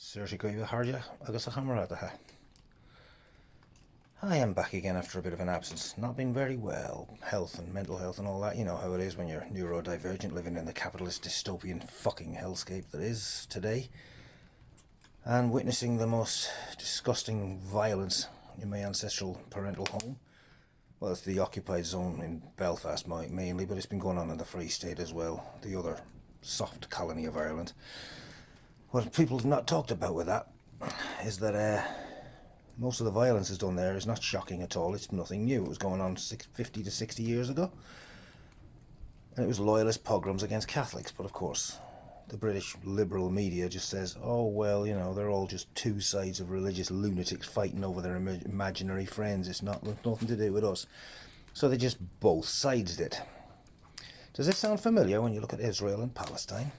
Sergio Harja, agus a Hamarada. I am back again after a bit of an absence. Not been very well. Health and mental health and all that. You know how it is when you're neurodivergent living in the capitalist dystopian fucking hellscape that is today. And witnessing the most disgusting violence in my ancestral parental home. Well, it's the occupied zone in Belfast mainly, but it's been going on in the Free State as well, the other soft colony of Ireland. What people have not talked about with that is that most of the violence is done there is not shocking at all. It's nothing new. It was going on 50 to 60 years ago. And it was loyalist pogroms against Catholics. But of course, the British liberal media just says, oh, well, you know, they're all just two sides of religious lunatics fighting over their imaginary friends. It's nothing to do with us. So they just both sides it. Does this sound familiar when you look at Israel and Palestine?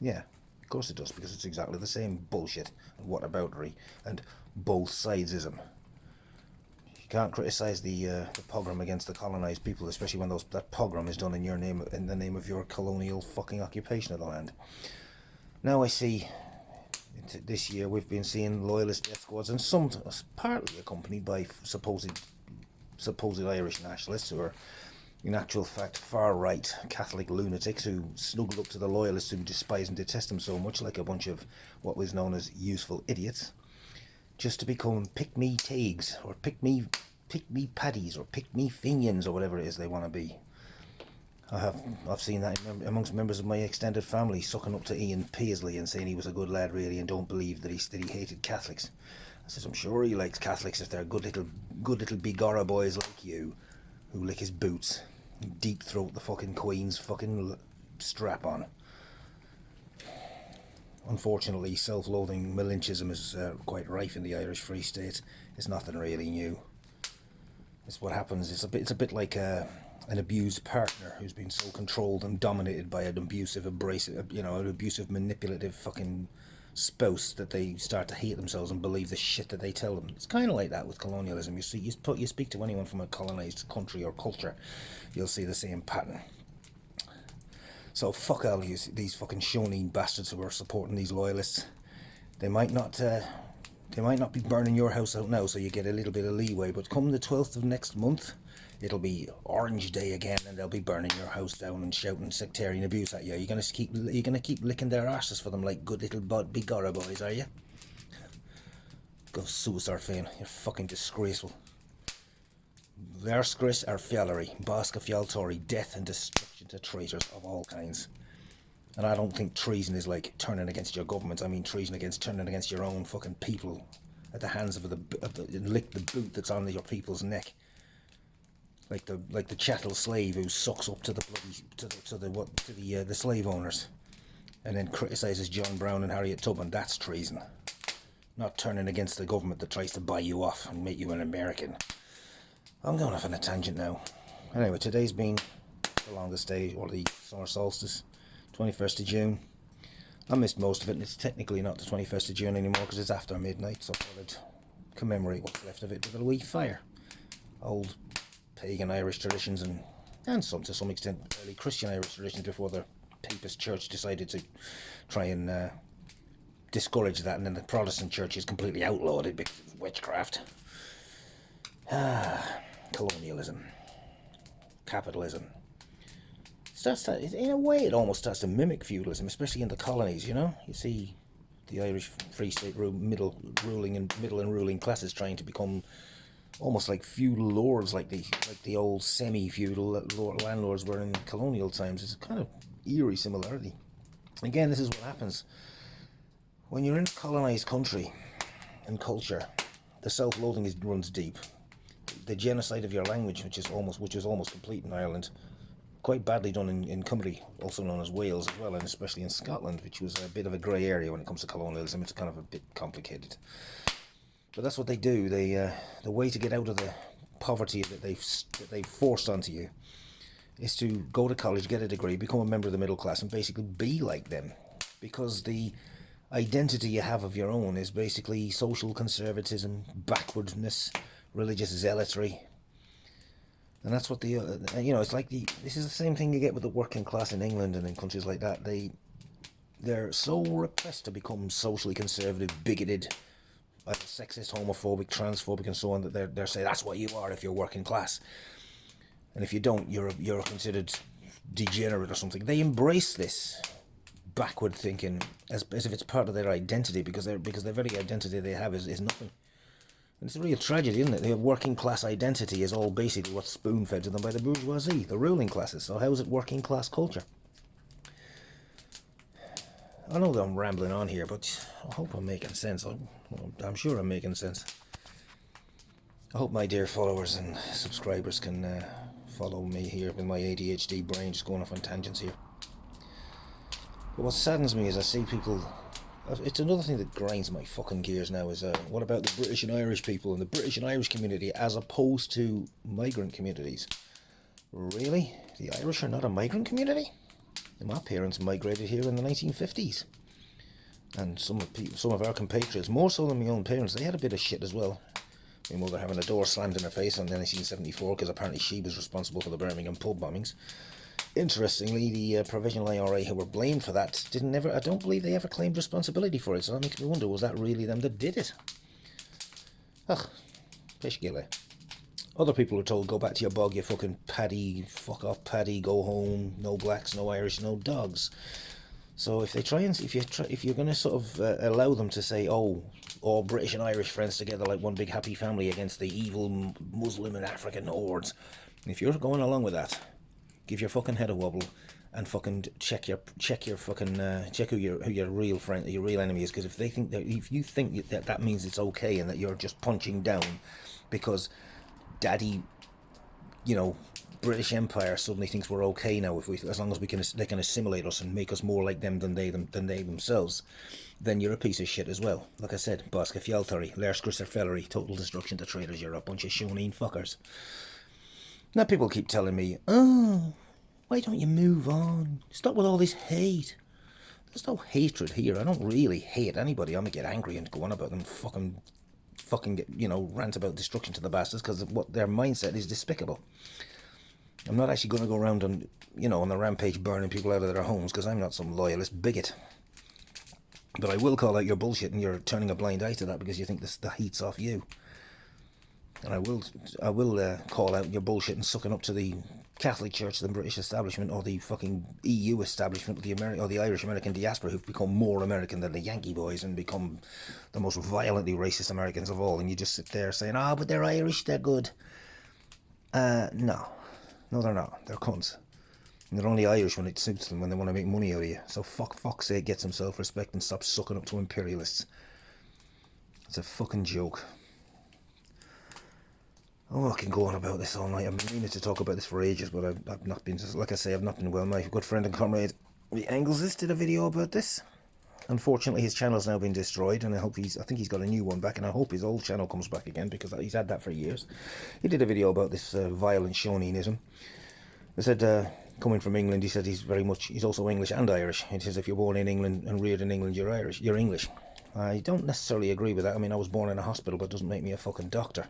Yeah. Of course it does, because it's exactly the same bullshit and whataboutery and both sidesism. You can't criticise the pogrom against the colonised people, especially when that pogrom is done in your name, in the name of your colonial fucking occupation of the land. Now I see, this year we've been seeing loyalist death squads, and some partly accompanied by supposed Irish nationalists who are in actual fact far-right Catholic lunatics who snuggle up to the loyalists who despise and detest them so much, like a bunch of what was known as useful idiots, just to become pick-me tags, or pick-me paddies, or pick-me finians, or whatever it is they want to be. I've seen that amongst members of my extended family, sucking up to Ian Paisley and saying he was a good lad really, and don't believe that he hated Catholics. I says, I'm sure he likes Catholics if they're good little bigorra boys like you, who lick his boots, deep throat the fucking Queen's fucking strap on. Unfortunately, self-loathing malinchism is quite rife in the Irish Free State. It's nothing really new. It's what happens. It's a bit like an abused partner who's been so controlled and dominated by an abusive, manipulative fucking spouse that they start to hate themselves and believe the shit that they tell them. It's kind of like that with colonialism. You speak to anyone from a colonised country or culture, you'll see the same pattern. So fuck all these fucking Shoneen bastards who are supporting these loyalists. They might not be burning your house out now, so you get a little bit of leeway. But come the 12th of next month, it'll be Orange Day again, and they'll be burning your house down and shouting sectarian abuse at you. You're gonna keep licking their arses for them like good little bigorra boys, are you? Go suicide fan. You're fucking disgraceful. Verskris ar fiallery, Basca fialtori, death and destruction to traitors of all kinds. And I don't think treason is like turning against your government. I mean treason against turning against your own fucking people at the hands of the lick the boot that's on your people's neck. Like the chattel slave who sucks up to the slave owners, and then criticises John Brown and Harriet Tubman. That's treason. Not turning against the government that tries to buy you off and make you an American. I'm going off on a tangent now. Anyway, today's been the longest day, or the Summer Solstice, 21st of June. I missed most of it, and it's technically not the 21st of June anymore because it's after midnight, so I thought I'd commemorate what's left of it with a wee fire. Old pagan Irish traditions and some, to some extent, early Christian Irish traditions before the Papist Church decided to try and discourage that, and then the Protestant churches completely outlawed it because of witchcraft. Colonialism, capitalism. In a way, it almost starts to mimic feudalism, especially in the colonies. You know, you see the Irish Free State middle and ruling classes trying to become almost like feudal lords, like the old semi-feudal landlords were in colonial times. It's a kind of eerie similarity. Again, this is what happens when you're in a colonized country and culture. The self-loathing runs deep. The genocide of your language, which is almost complete in Ireland, quite badly done in Cymru, also known as Wales as well, and especially in Scotland, which was a bit of a grey area when it comes to colonialism. It's kind of a bit complicated. But that's what they do. The way to get out of the poverty that they've forced onto you is to go to college, get a degree, become a member of the middle class, and basically be like them. Because the identity you have of your own is basically social conservatism, backwardness, religious zealotry. And that's what it's like this is the same thing you get with the working class in England and in countries like that. they're so repressed to become socially conservative, bigoted, sexist, homophobic, transphobic, and so on, that they're saying that's what you are if you're working class, and if you don't, you're considered degenerate or something. They embrace this backward thinking as if it's part of their identity, because their very identity they have is nothing. And it's a real tragedy, isn't it? Their working class identity is all basically what's spoon fed to them by the bourgeoisie, the ruling classes. So how is it working class culture? I know that I'm rambling on here, but I hope I'm making sense. I'm sure I'm making sense. I hope my dear followers and subscribers can follow me here with my ADHD brain just going off on tangents here. But what saddens me is I see people... It's another thing that grinds my fucking gears now is what about the British and Irish people and the British and Irish community as opposed to migrant communities? Really? The Irish are not a migrant community? My parents migrated here in the 1950s. And some of our compatriots, more so than my own parents, they had a bit of shit as well. My mother having a door slammed in her face in 1974 because apparently she was responsible for the Birmingham pub bombings. Interestingly, the Provisional IRA who were blamed for that I don't believe they ever claimed responsibility for it, so that makes me wonder, was that really them that did it? Ugh, fish gilly. Other people are told, go back to your bog, you fucking paddy, fuck off paddy, go home, no blacks, no Irish, no dogs. So if you're going to sort of allow them to say, oh, all British and Irish friends together like one big happy family against the evil Muslim and African hordes, if you're going along with that, give your fucking head a wobble and fucking check who your real friend, your real enemy is. Because if you think that means it's okay and that you're just punching down because daddy, British Empire suddenly thinks we're okay now as long as they can assimilate us and make us more like them than they themselves, then you're a piece of shit as well. Like I said, Bosca Fialtari, Lerskrisser Fellery, total destruction to traders, you're a bunch of Shoneen fuckers. Now people keep telling me, oh, why don't you move on? Stop with all this hate. There's no hatred here. I don't really hate anybody. I'm gonna get angry and go on about them fucking rant about destruction to the bastards because what their mindset is despicable. I'm not actually going to go around on the rampage burning people out of their homes because I'm not some loyalist bigot. But I will call out your bullshit and you're turning a blind eye to that because you think the heat's off you. And I will call out your bullshit and sucking up to the Catholic Church, the British establishment, or the fucking EU establishment, or the Irish American diaspora, who've become more American than the Yankee boys and become the most violently racist Americans of all. And you just sit there saying, but they're Irish, they're good. No, they're not. They're cunts. And they're only Irish when it suits them, when they want to make money out of you. So fuck's sake, get some self-respect and stop sucking up to imperialists. It's a fucking joke. Oh, I can go on about this all night. I'm meaning to talk about this for ages, but I've not been, like I say, I've not been well. My good friend and comrade, the Engels, did a video about this. Unfortunately, his channel's now been destroyed, and I think he's got a new one back, and I hope his old channel comes back again, because he's had that for years. He did a video about this violent Shoneenism. He said, coming from England, he said he's also English and Irish. He says if you're born in England and reared in England, you're Irish, you're English. I don't necessarily agree with that. I mean, I was born in a hospital, but it doesn't make me a fucking doctor.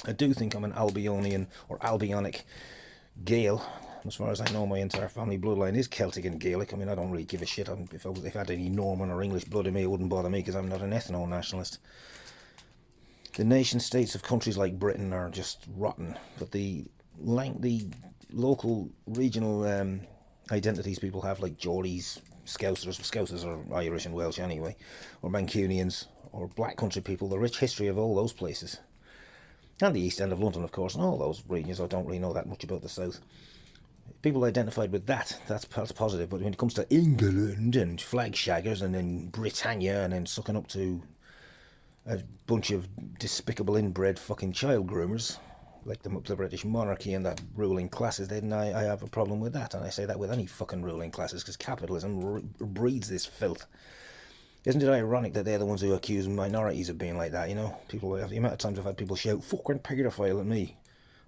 I do think I'm an Albionian or Albionic Gael. As far as I know, my entire family bloodline is Celtic and Gaelic. I mean, I don't really give a shit. If I had any Norman or English blood in me, it wouldn't bother me because I'm not an ethno-nationalist. The nation states of countries like Britain are just rotten, but the local regional identities people have, like Geordies, Scousers are Irish and Welsh anyway, or Mancunians, or Black Country people, the rich history of all those places. And the East End of London, of course, and all those regions. I don't really know that much about the South. People identified with that's positive, but when it comes to England and flag shaggers and then Britannia and then sucking up to a bunch of despicable inbred fucking child groomers, like the British monarchy and that ruling classes, then I have a problem with that. And I say that with any fucking ruling classes, because capitalism breeds this filth. Isn't it ironic that they're the ones who accuse minorities of being like that, People, the amount of times I've had people shout, fucking paedophile at me.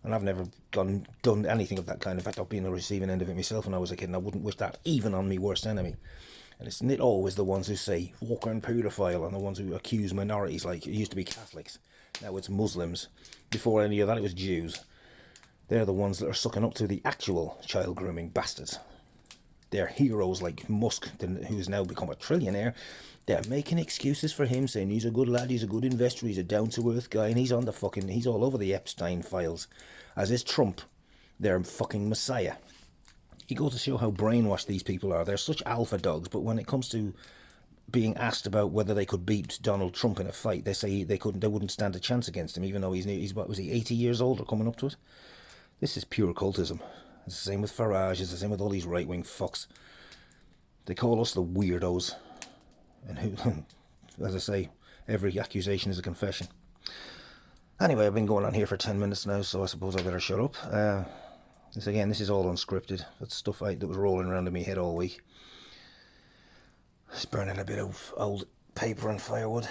And I've never done anything of that kind. In fact, I've been on the receiving end of it myself when I was a kid, and I wouldn't wish that even on me worst enemy. And isn't it always the ones who say, fucking paedophile, and the ones who accuse minorities, like it used to be Catholics. Now it's Muslims. Before any of that, it was Jews. They're the ones that are sucking up to the actual child grooming bastards. They're heroes like Musk, who's now become a trillionaire. They're making excuses for him, saying he's a good lad, he's a good investor, he's a down-to-earth guy, and he's all over the Epstein files. As is Trump, their fucking messiah. You go to show how brainwashed these people are. They're such alpha dogs, but when it comes to being asked about whether they could beat Donald Trump in a fight, they say they couldn't. They wouldn't stand a chance against him, even though he's what was he, 80 years old or coming up to it? This is pure cultism. It's the same with Farage. It's the same with all these right-wing fucks. They call us the weirdos, and who, as I say, every accusation is a confession. Anyway, I've been going on here for 10 minutes now, so I suppose I better shut up. This is all unscripted. That's stuff that was rolling around in my head all week. Just burning a bit of old paper and firewood.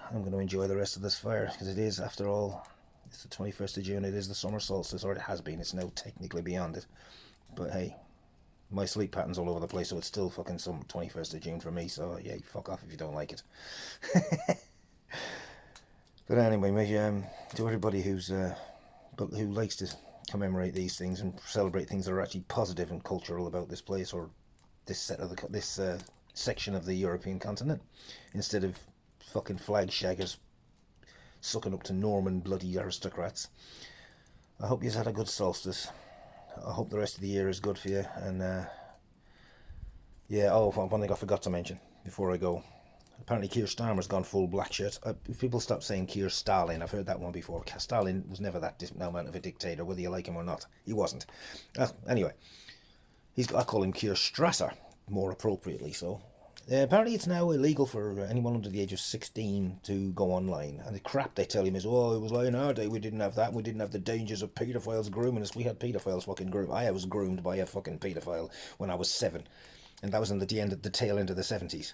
I'm going to enjoy the rest of this fire, because it is, after all, it's the 21st of June, it is the summer solstice, or it has been, it's now technically beyond it. But hey, my sleep pattern's all over the place, so it's still fucking some 21st of June for me, so yeah, fuck off if you don't like it. But anyway, to everybody who likes to commemorate these things and celebrate things that are actually positive and cultural about this place, or this section of the European continent, instead of fucking flag shaggers sucking up to Norman bloody aristocrats. I hope you've had a good solstice. I hope the rest of the year is good for you. And one thing I forgot to mention before I go. Apparently Keir Starmer's gone full black shirt. If people stop saying Keir Stalin, I've heard that one before. Stalin was never that amount of a dictator, whether you like him or not. He wasn't. Anyway, I call him Keir Strasser, more appropriately so. Apparently it's now illegal for anyone under the age of 16 to go online. And the crap they tell him is, oh, it was like in our day, we didn't have that, we didn't have the dangers of paedophiles grooming us. We had paedophiles fucking groomed. I was groomed by a fucking paedophile when I was 7. And that was in the tail end of the 70s.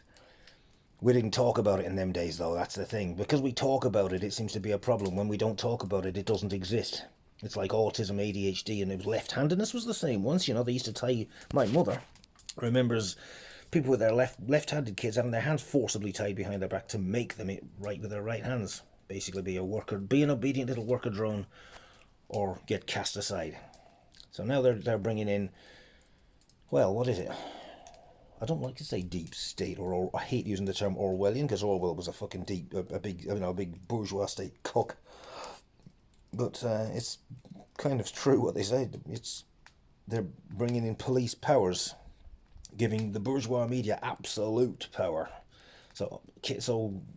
We didn't talk about it in them days, though, that's the thing. Because we talk about it, it seems to be a problem. When we don't talk about it, it doesn't exist. It's like autism, ADHD, and it was left-handedness was the same. Once, they used to tie... My mother remembers people with their left-handed kids having their hands forcibly tied behind their back to make them right with their right hands. Basically be an obedient little worker drone, or get cast aside. So now they're bringing in... Well, what is it? I don't like to say deep state, or I hate using the term Orwellian, because Orwell was a fucking big bourgeois state cook. But it's kind of true what they say. They're bringing in police powers, giving the bourgeois media absolute power. So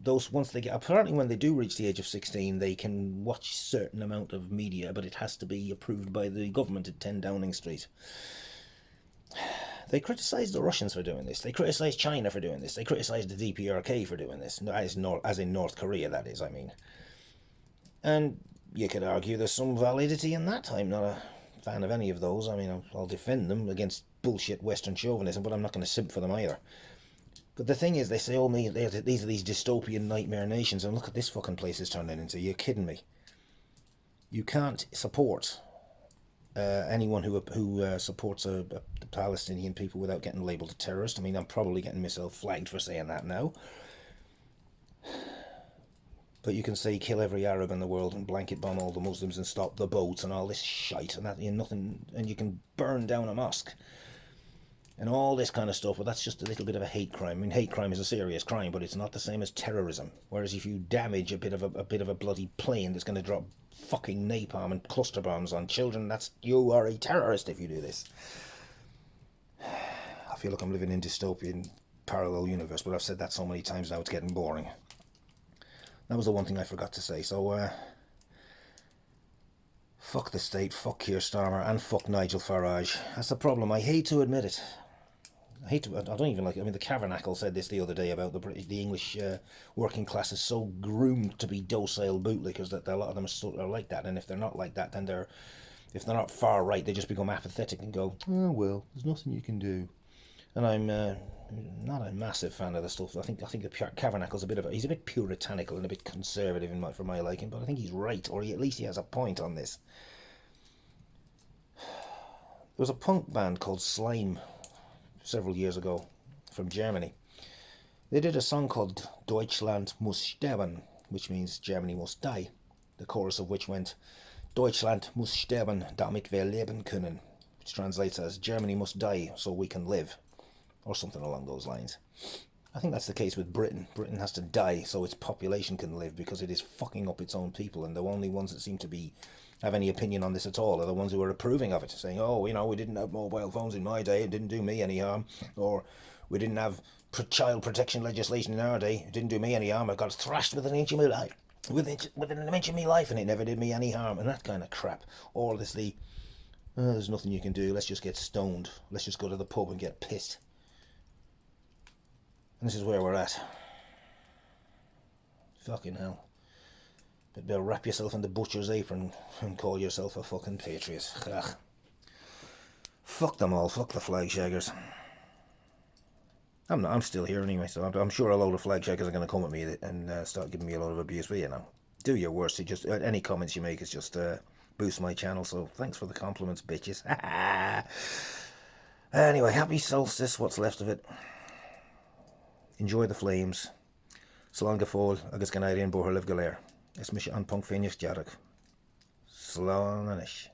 those, once they apparently when they do reach the age of 16, they can watch a certain amount of media, but it has to be approved by the government at 10 Downing Street. They criticised the Russians for doing this. They criticised China for doing this. They criticised the DPRK for doing this. As in North Korea, that is, I mean. And you could argue there's some validity in that. I'm not a fan of any of those. I mean, I'll defend them against bullshit Western chauvinism, but I'm not going to simp for them either. But the thing is, they say, these are these dystopian nightmare nations, and look at this fucking place it's turning into. You're kidding me. You can't support anyone who supports the Palestinian people without getting labelled a terrorist. I mean, I'm probably getting myself flagged for saying that now. But you can say kill every Arab in the world and blanket bomb all the Muslims and stop the boats and all this shite and that, nothing, and you can burn down a mosque and all this kind of stuff. But that's just a little bit of a hate crime. I mean, hate crime is a serious crime, but it's not the same as terrorism. Whereas if you damage a bit of a bloody plane that's going to drop fucking napalm and cluster bombs on children, you are a terrorist if you do this. I feel like I'm living in dystopian parallel universe, but I've said that so many times now it's getting boring. That was the one thing I forgot to say. So fuck the state, fuck Keir Starmer, and fuck Nigel Farage. That's the problem. I hate to admit it. I don't even like it. I mean, the Tabernacle said this the other day about the English working class is so groomed to be docile bootlickers that a lot of them are like that. And if they're not like that, then if they're not far right, they just become apathetic and go, oh, well, there's nothing you can do. And I'm not a massive fan of the stuff. I think the Tabernacle's he's a bit puritanical and a bit conservative for my liking, but I think he's right, or at least he has a point on this. There was a punk band called Slime several years ago from Germany. They did a song called Deutschland muss sterben, which means Germany must die. The chorus of which went, Deutschland muss sterben, damit wir leben können. Which which translates as Germany must die so we can live, or something along those lines. I think that's the case with Britain. Britain has to die so its population can live, because it is fucking up its own people, and the only ones that seem to have any opinion on this at all are the ones who are approving of it, saying, oh, you know, we didn't have mobile phones in my day, it didn't do me any harm, or we didn't have child protection legislation in our day, it didn't do me any harm, I got thrashed with an inch of my life, within an inch of my life, and it never did me any harm, and that kind of crap. Or this there's nothing you can do, let's just get stoned, let's just go to the pub and get pissed. And this is where we're at. Fucking hell. But better wrap yourself in the butcher's apron and call yourself a fucking patriot. Ugh. Fuck them all, fuck the flag shaggers. I'm still here anyway, so I'm sure a load of flag shaggers are going to come at me and start giving me a lot of abuse, but you know, do your worst. Just any comments you make is just boost my channel, so thanks for the compliments, bitches. Anyway, happy solstice, what's left of it. Enjoy the flames. Slán go fóil agus gan éiríonn bóthar libh go léir. Is mis an punk féinneach dearach. Slán anis.